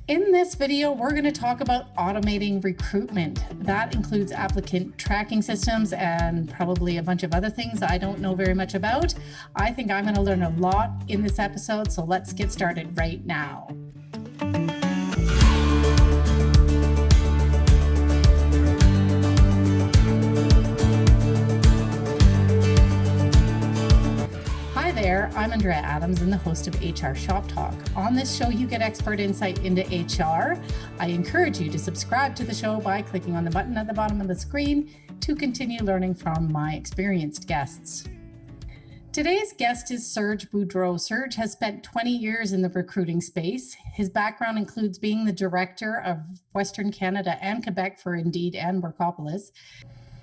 In this video, we're going to talk about automating recruitment. That includes applicant tracking systems and probably a bunch of other things I don't know very much about. I think I'm going to learn a lot in this episode, so let's get started right now. Hi there, I'm Andrea Adams and the host of HR Shop Talk. On this show, you get expert insight into HR. I encourage you to subscribe to the show by clicking on the button at the bottom of the screen to continue learning from my experienced guests. Today's guest is Serge Boudreau. Serge has spent 20 years in the recruiting space. His background includes being the director of Western Canada and Quebec for Indeed and Workopolis.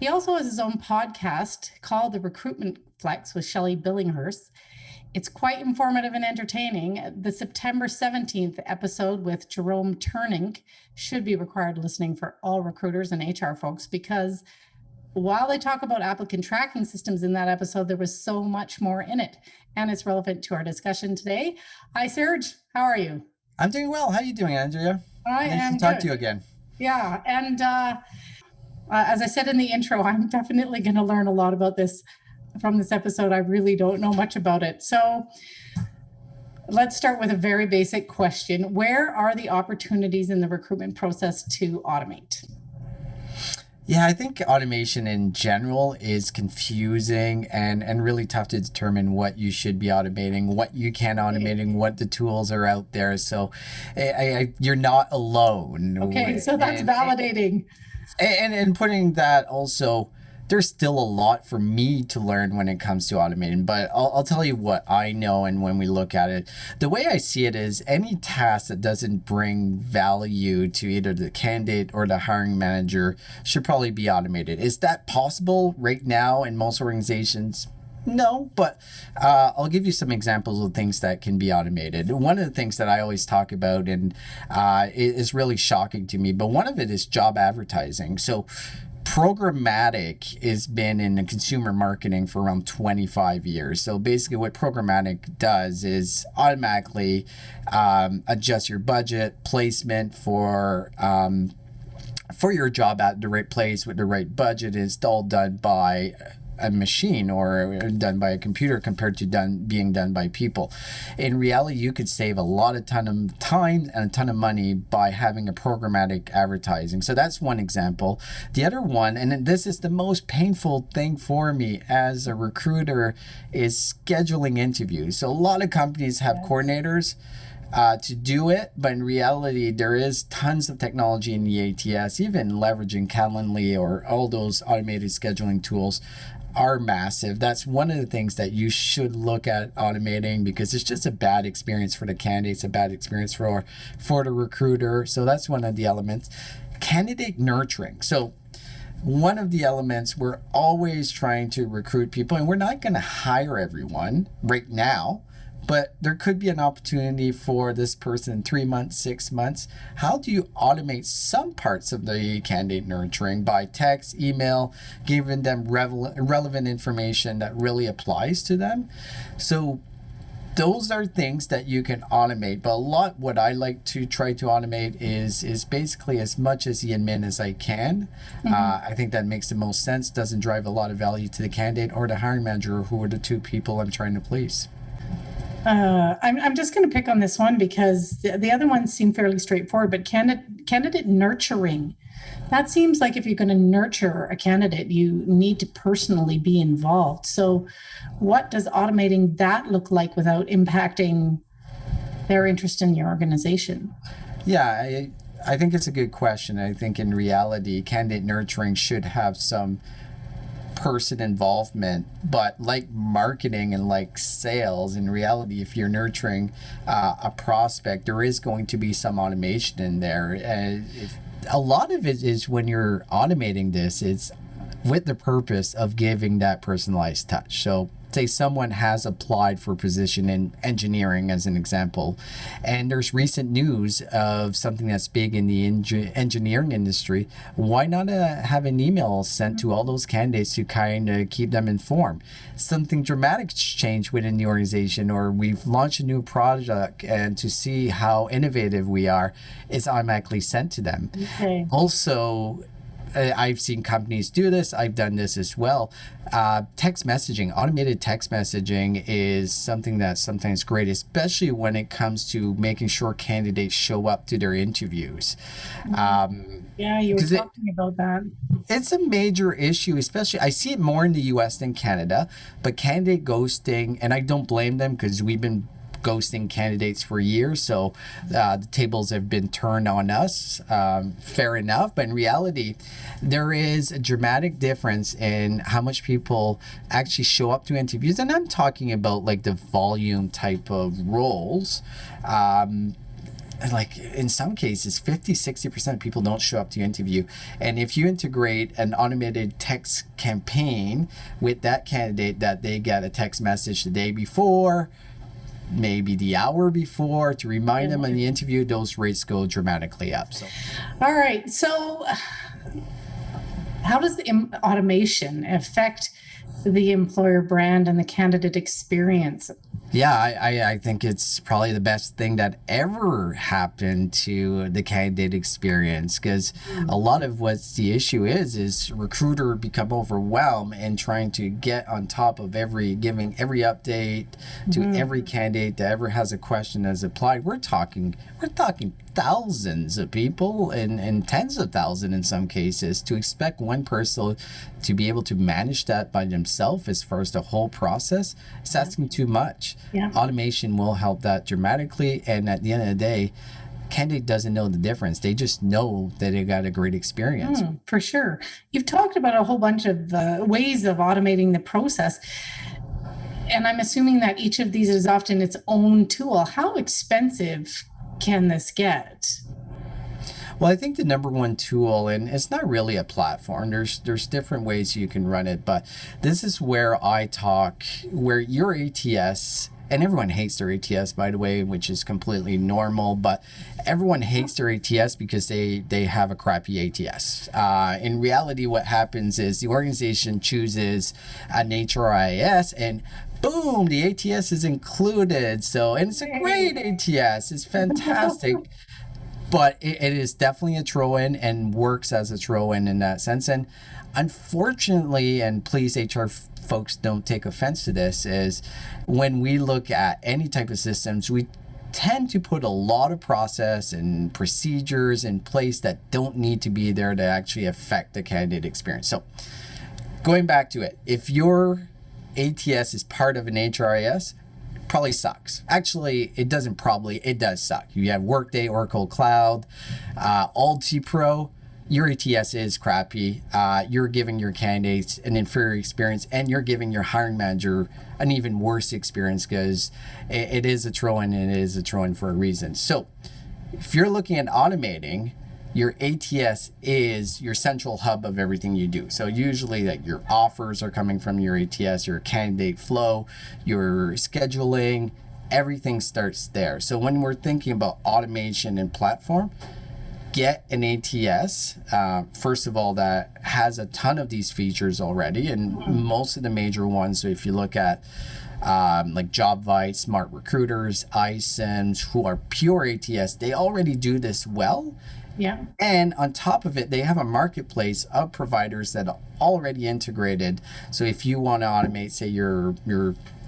He also has his own podcast called the Recruitment Flex with Shelley Billinghurst. It's quite informative and entertaining. The September 17th episode with Jerome Turnink should be required listening for all recruiters and HR folks, because while they talk about applicant tracking systems in that episode, there was so much more in it, and it's relevant to our discussion today. Hi, Serge. How are you? I'm doing well. How are you doing, Andrea? Nice to talk to you again. Yeah, and as I said in the intro, I'm definitely going to learn a lot about this from this episode. I really don't know much about it. So let's start with a very basic question. Where are the opportunities in the recruitment process to automate? Yeah, I think automation in general is confusing and really tough to determine what you should be automating, what you can automating, what the tools are out there. So you're not alone. Okay, so that's validating. And putting that also, there's still a lot for me to learn when it comes to automating, but I'll tell you what I know. And when we look at it, the way I see it is any task that doesn't bring value to either the candidate or the hiring manager should probably be automated. Is that possible right now in most organizations? No, but I'll give you some examples of things that can be automated. One of the things that I always talk about, and it is really shocking to me, but one of it is job advertising. So programmatic has been in consumer marketing for around 25 years. So basically what programmatic does is automatically adjust your budget placement for your job at the right place with the right budget. Is all done by a machine or done by a computer compared to being done by people. In reality, you could save a ton of time and a ton of money by having a programmatic advertising. So that's one example. The other one, and this is the most painful thing for me as a recruiter, is scheduling interviews. So a lot of companies have coordinators to do it, but in reality, there is tons of technology in the ATS, even leveraging Calendly or all those automated scheduling tools are massive. That's one of the things that you should look at automating, because it's just a bad experience for the candidates, a bad experience for the recruiter. So that's one of the elements. Candidate nurturing. So one of the elements, we're always trying to recruit people, and we're not going to hire everyone right now, but there could be an opportunity for this person in 3 months, 6 months. How do you automate some parts of the candidate nurturing by text, email, giving them relevant information that really applies to them? So those are things that you can automate, but what I like to try to automate is basically as much as the admin as I can. I think that makes the most sense, doesn't drive a lot of value to the candidate or the hiring manager, who are the two people I'm trying to please. I'm just going to pick on this one because the other ones seem fairly straightforward, but candidate nurturing, that seems like if you're going to nurture a candidate, you need to personally be involved. So what does automating that look like without impacting their interest in your organization? Yeah, I think it's a good question. I think in reality, candidate nurturing should have some person involvement, but like marketing and like sales, in reality, if you're nurturing a prospect, there is going to be some automation in there. A lot of it is, when you're automating this, it's with the purpose of giving that personalized touch. So say someone has applied for a position in engineering as an example, and there's recent news of something that's big in the engineering industry, why not have an email sent to all those candidates to kind of keep them informed? Something dramatic changed within the organization, or we've launched a new project, and to see how innovative we are, it's automatically sent to them. Okay. Also, I've seen companies do this. I've done this as well. Text messaging, automated text messaging is something that's sometimes great, especially when it comes to making sure candidates show up to their interviews. Yeah, you were talking about that. It's a major issue, especially I see it more in the US than Canada, but candidate ghosting, and I don't blame them because we've been ghosting candidates for years, so the tables have been turned on us. Fair enough, but in reality, there is a dramatic difference in how much people actually show up to interviews, and I'm talking about like the volume type of roles. Like in some cases 50-60% of people don't show up to interview, and if you integrate an automated text campaign with that candidate, that they get a text message the day before, maybe the hour before, to remind them on the interview, those rates go dramatically up. So, all right. So how does the automation affect the employer brand and the candidate experience? Yeah, I think it's probably the best thing that ever happened to the candidate experience, because a lot of what the issue is recruiter become overwhelmed and trying to get on top of giving every update to every candidate that ever has a question that's applied. We're talking thousands of people and tens of thousands in some cases. To expect one person to be able to manage that by themselves as far as the whole process, it's asking too much. Yeah. Automation will help that dramatically, and at the end of the day, candidate doesn't know the difference. They just know that they got a great experience. For sure. You've talked about a whole bunch of ways of automating the process, and I'm assuming that each of these is often its own tool. How expensive can this get? Well, I think the number one tool, and it's not really a platform, there's different ways you can run it, but this is where I talk, where your ATS, and everyone hates their ATS, by the way, which is completely normal, but everyone hates their ATS because they have a crappy ATS. In reality, what happens is the organization chooses an HRIS, and boom, the ATS is included. So, and it's a great ATS. It's fantastic. But it is definitely a throw-in and works as a throw-in in that sense. And unfortunately, and please HR folks don't take offense to this, is when we look at any type of systems, we tend to put a lot of process and procedures in place that don't need to be there to actually affect the candidate experience. So going back to it, if your ATS is part of an HRIS, probably sucks. Actually, it does suck. You have Workday, Oracle Cloud, Pro. Your ATS is crappy. You're giving your candidates an inferior experience, and you're giving your hiring manager an even worse experience, because it is a throw-in, and it is a throw-in for a reason. So if you're looking at automating, your ATS is your central hub of everything you do. So usually like your offers are coming from your ATS, your candidate flow, your scheduling, everything starts there. So when we're thinking about automation and platform, get an ATS, first of all, that has a ton of these features already, and most of the major ones. So if you look at like JobVite, Smart Recruiters, iCIMS, who are pure ATS, they already do this well. Yeah. And on top of it, they have a marketplace of providers that are already integrated. So if you want to automate, say, your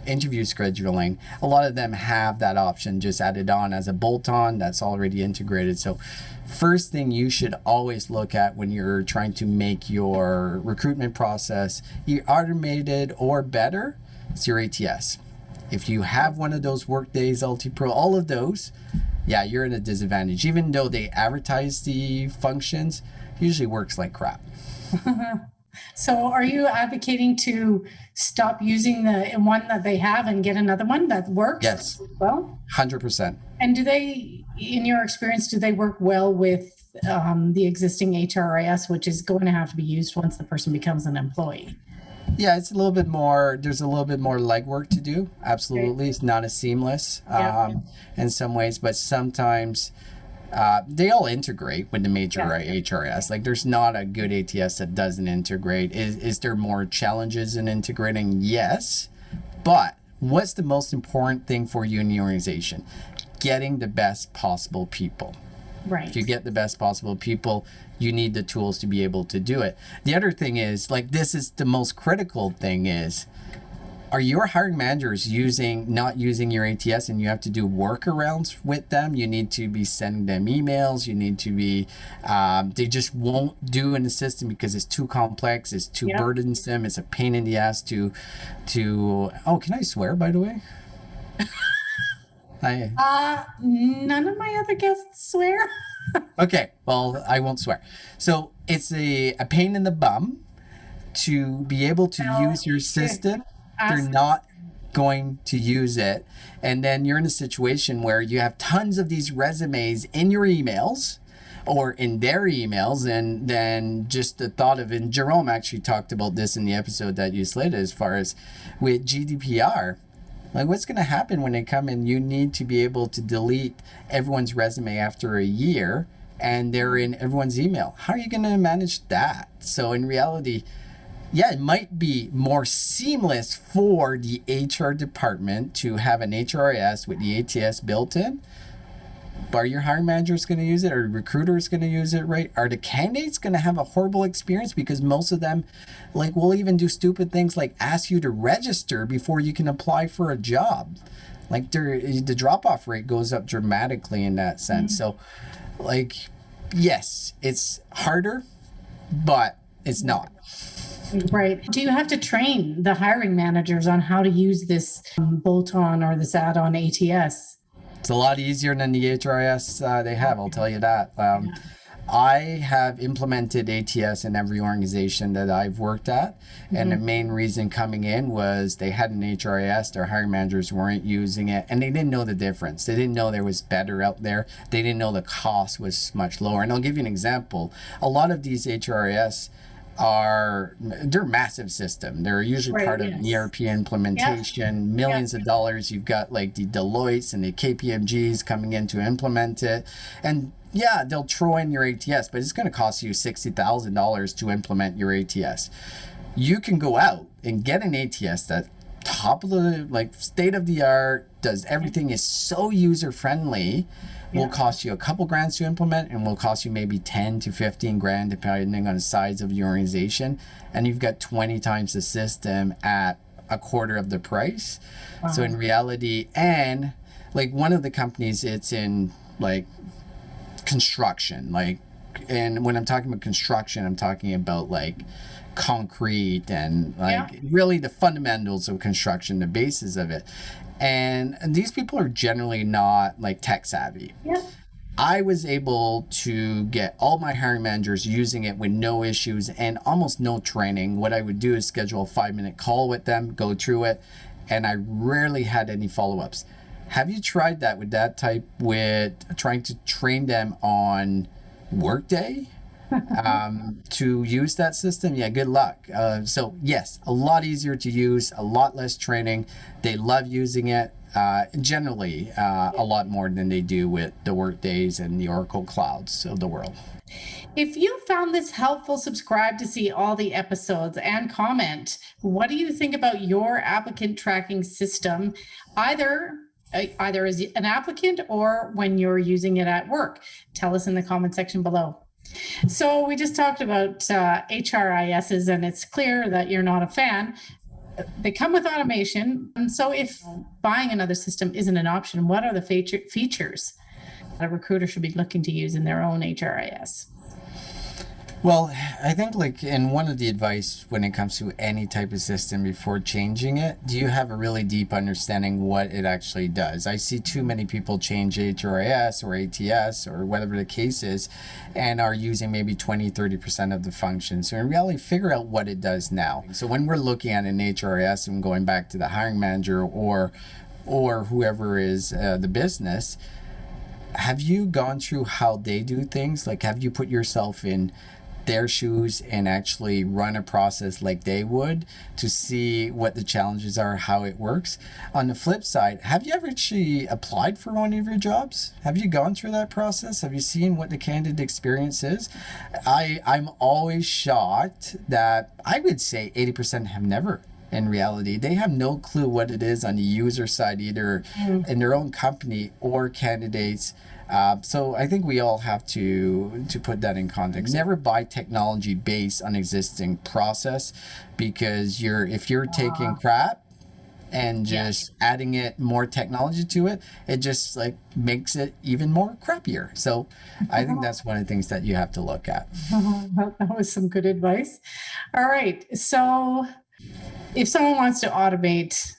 interview scheduling, a lot of them have that option just added on as a bolt-on that's already integrated. So first thing you should always look at when you're trying to make your recruitment process either automated or better, it's your ATS. If you have one of those Workdays, Pro, all of those, yeah, you're in a disadvantage. Even though they advertise the functions, usually works like crap. So are you advocating to stop using the one that they have and get another one that works? Yes. Well, 100%. And do they, in your experience, do they work well with the existing HRIS, which is going to have to be used once the person becomes an employee? Yeah, it's a little bit more, there's a little bit more legwork to do. Absolutely. It's not as seamless Yeah. in some ways, but sometimes they all integrate with the major Yeah. HRS. Like there's not a good ATS that doesn't integrate. Is there more challenges in integrating? Yes. But what's the most important thing for you in the organization? Getting the best possible people. Right. If you get the best possible people, you need the tools to be able to do it. The other thing is, like, this is the most critical thing is, are your hiring managers not using your ATS and you have to do workarounds with them? You need to be sending them emails. You need to be, they just won't do in the system because it's too complex. It's too burdensome. It's a pain in the ass oh, can I swear, by the way? None of my other guests swear. Okay, well, I won't swear. So it's a pain in the bum to be able to use your system. They're not going to use it. And then you're in a situation where you have tons of these resumes in your emails or in their emails. And then just the thought of, and Jerome actually talked about this in the episode that you slid as far as with GDPR. Like, what's going to happen when they come in? You need to be able to delete everyone's resume after a year and they're in everyone's email. How are you going to manage that? So in reality, yeah, it might be more seamless for the HR department to have an HRIS with the ATS built in. But are your hiring managers going to use it? Are recruiters going to use it, right? Are the candidates going to have a horrible experience because most of them, like, will even do stupid things like ask you to register before you can apply for a job? Like, the drop-off rate goes up dramatically in that sense. So, like, yes, it's harder, but it's not. Right. Do you have to train the hiring managers on how to use this bolt-on or this add-on ATS? It's a lot easier than the HRIS they have, I'll tell you that. I have implemented ATS in every organization that I've worked at. And the main reason coming in was they had an HRIS, their hiring managers weren't using it, and they didn't know the difference. They didn't know there was better out there. They didn't know the cost was much lower. And I'll give you an example. A lot of these HRIS they're massive system. They're usually part of an ERP implementation, millions of dollars. You've got like the Deloittes and the KPMGs coming in to implement it. And yeah, they'll throw in your ATS, but it's going to cost you $60,000 to implement your ATS. You can go out and get an ATS that top of the, like, state of the art, does everything, is so user friendly. Will cost you a couple grand to implement and will cost you maybe 10 to 15 grand depending on the size of your organization, and you've got 20 times the system at a quarter of the price. So in reality, and like one of the companies, it's in like construction, like, and when I'm talking about construction, I'm talking about like concrete and like really the fundamentals of construction, the basis of it. And these people are generally not like tech savvy. I was able to get all my hiring managers using it with no issues and almost no training. What I would do is schedule a 5-minute call with them, go through it, and I rarely had any follow-ups. Have you tried that with that type, with trying to train them on Workday to use that system? Yeah, good luck. So yes, a lot easier to use, a lot less training. They love using it, generally a lot more than they do with the Workdays and the Oracle Clouds of the world. If you found this helpful, subscribe to see all the episodes and comment. What do you think about your applicant tracking system, either as an applicant or when you're using it at work? Tell us in the comment section below. So we just talked about HRISs, and it's clear that you're not a fan. They come with automation. And so if buying another system isn't an option, what are the features that a recruiter should be looking to use in their own HRIS? Well, I think like in one of the advice when it comes to any type of system before changing it, do you have a really deep understanding what it actually does? I see too many people change HRIS or ATS or whatever the case is and are using maybe 20-30% of the functions. So in reality, figure out what it does now. So when we're looking at an HRIS and going back to the hiring manager or whoever is the business, have you gone through how they do things? Like, have you put yourself in their shoes and actually run a process like they would to see what the challenges are, how it works. On the flip side, have you ever actually applied for one of your jobs? Have you gone through that process? Have you seen what the candidate experience is? I'm always shocked that I would say 80% have never. In reality, they have no clue what it is on the user side, either in their own company or candidates. So I think we all have to put that in context. Never buy technology based on existing process, because if you're taking crap and just adding it more technology to it, it just like makes it even more crappier. So I think that's one of the things that you have to look at. That was some good advice. All right. So if someone wants to automate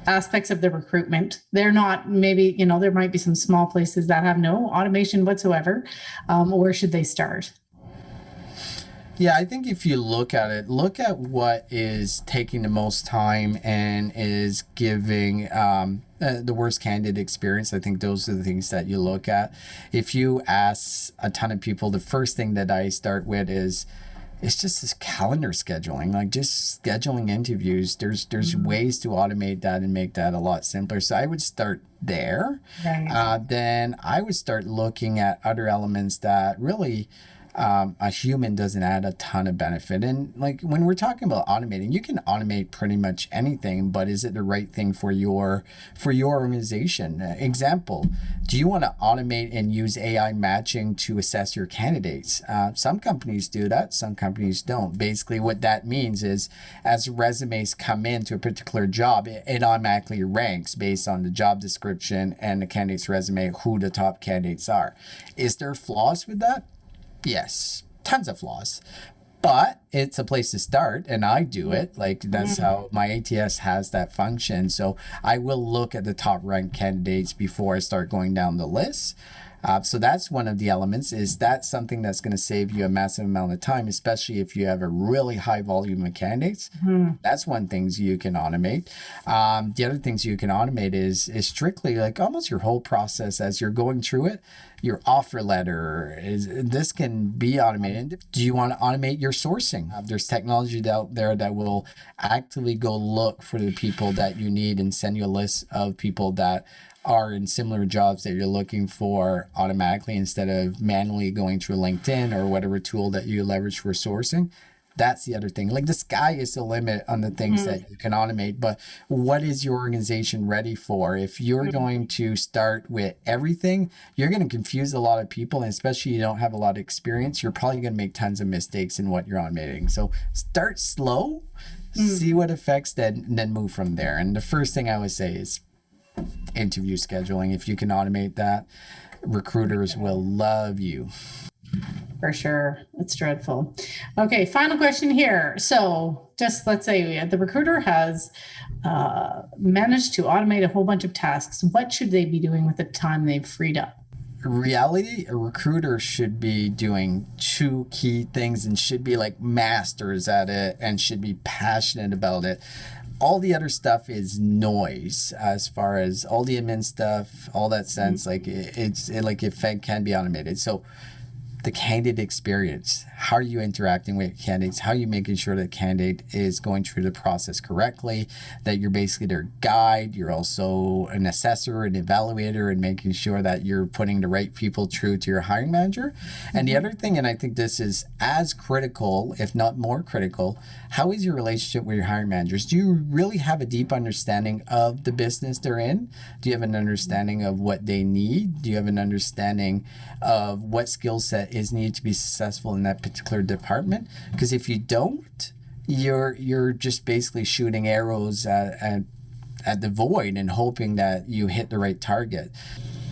aspects of the recruitment, they're not, maybe, there might be some small places that have no automation whatsoever. Where should they start? Yeah, I think if you look at what is taking the most time and is giving the worst candidate experience. I think those are the things that you look at. If you ask a ton of people, the first thing that I start with is, it's just this calendar scheduling, like just scheduling interviews. There's ways to automate that and make that a lot simpler. So I would start there. Right. Then I would start looking at other elements that really a human doesn't add a ton of benefit. And like when we're talking about automating, you can automate pretty much anything, but is it the right thing for your organization? Example, do you want to automate and use AI matching to assess your candidates? Some companies do that, some companies don't. Basically what that means is, as resumes come into a particular job, it automatically ranks based on the job description and the candidate's resume, who the top candidates are. Is there flaws with that? Yes, tons of flaws, but it's a place to start, and I do it. Like that's how my ATS has that function. So I will look at the top ranked candidates before I start going down the list. So that's one of the elements. Is that something that's going to save you a massive amount of time, especially if you have a really high volume of candidates. That's one things you can automate. The other things you can automate is strictly like almost your whole process as you're going through it. Your offer letter this can be automated. Do you want to automate your sourcing? There's technology out there that will actively go look for the people that you need and send you a list of people that are in similar jobs that you're looking for automatically, instead of manually going through LinkedIn or whatever tool that you leverage for sourcing. That's the other thing. Like the sky is the limit on the things that you can automate, but what is your organization ready for? If you're going to start with everything, you're going to confuse a lot of people, and especially you don't have a lot of experience, you're probably going to make tons of mistakes in what you're automating. So start slow, see what affects, then move from there. And the first thing I would say is interview scheduling. If you can automate that, recruiters will love you. For sure. It's dreadful. Okay, final question here. So just let's say the recruiter has managed to automate a whole bunch of tasks. What should they be doing with the time they've freed up? Reality, a recruiter should be doing two key things and should be like masters at it and should be passionate about it. All the other stuff is noise, as far as all the admin stuff, all that sense, like it can be automated. So the candidate experience, how are you interacting with candidates? How are you making sure that the candidate is going through the process correctly, that you're basically their guide, you're also an assessor, an evaluator, and making sure that you're putting the right people through to your hiring manager. And the other thing, and I think this is as critical, if not more critical, how is your relationship with your hiring managers? Do you really have a deep understanding of the business they're in? Do you have an understanding of what they need? Do you have an understanding of what skill set is needed to be successful in that particular department? Because if you don't, you're just basically shooting arrows at the void and hoping that you hit the right target.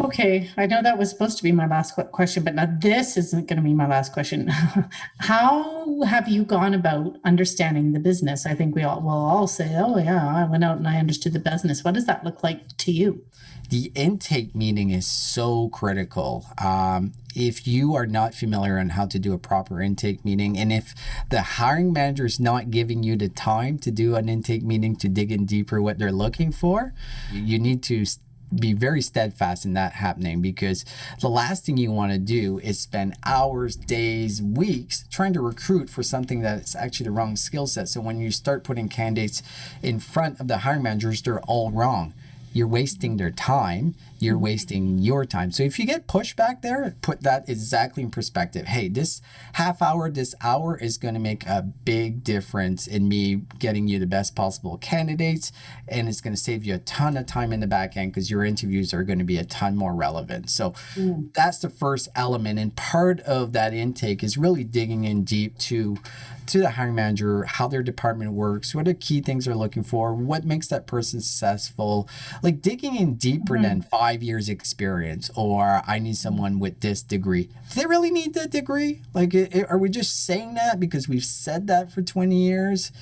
Okay, I know that was supposed to be my last question, but now this isn't going to be my last question. How have you gone about understanding the business? I think will all say, oh yeah, I went out and I understood the business. What does that look like to you? The intake meeting is so critical. If you are not familiar on how to do a proper intake meeting, and if the hiring manager is not giving you the time to do an intake meeting to dig in deeper what they're looking for, you need to be very steadfast in that happening, because the last thing you want to do is spend hours, days, weeks trying to recruit for something that's actually the wrong skill set. So when you start putting candidates in front of the hiring managers, they're all wrong. You're wasting their time. You're wasting your time. So if you get pushback there, put that exactly in perspective. Hey, this half hour, this hour is going to make a big difference in me getting you the best possible candidates. And it's going to save you a ton of time in the back end, because your interviews are going to be a ton more relevant. So that's the first element. And part of that intake is really digging in deep to the hiring manager, how their department works, what are key things they're looking for, what makes that person successful, like digging in deeper than 5 years experience, or I need someone with this degree. Do they really need that degree? Like, are we just saying that because we've said that for 20 years?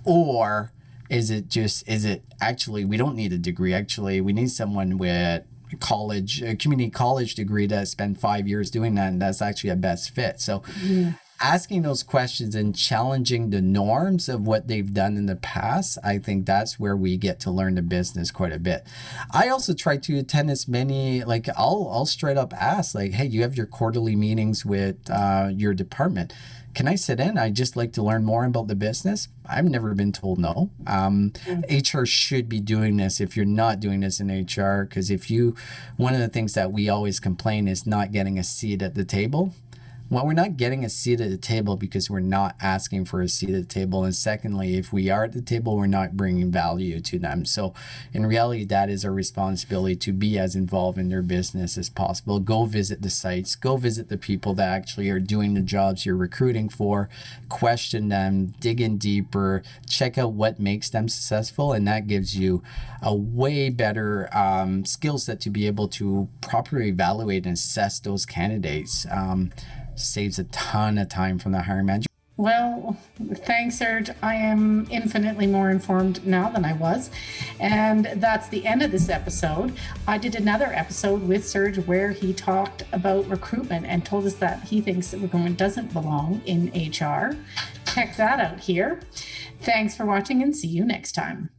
Or is it actually, we don't need a degree. Actually, we need someone with a community college degree that spent 5 years doing that, and that's actually a best fit. So asking those questions and challenging the norms of what they've done in the past, I think that's where we get to learn the business quite a bit. I also try to attend as many, like I'll straight up ask, like, hey, you have your quarterly meetings with your department. Can I sit in? I just like to learn more about the business. I've never been told no. HR should be doing this if you're not doing this in HR, because one of the things that we always complain is not getting a seat at the table. Well, we're not getting a seat at the table because we're not asking for a seat at the table. And secondly, if we are at the table, we're not bringing value to them. So in reality, that is our responsibility, to be as involved in their business as possible. Go visit the sites, go visit the people that actually are doing the jobs you're recruiting for, question them, dig in deeper, check out what makes them successful. And that gives you a way better skill set to be able to properly evaluate and assess those candidates. Saves a ton of time from the hiring manager. Well, thanks, Serge. I am infinitely more informed now than I was. And that's the end of this episode. I did another episode with Serge where he talked about recruitment and told us that he thinks that recruitment doesn't belong in HR. Check that out here. Thanks for watching, and see you next time.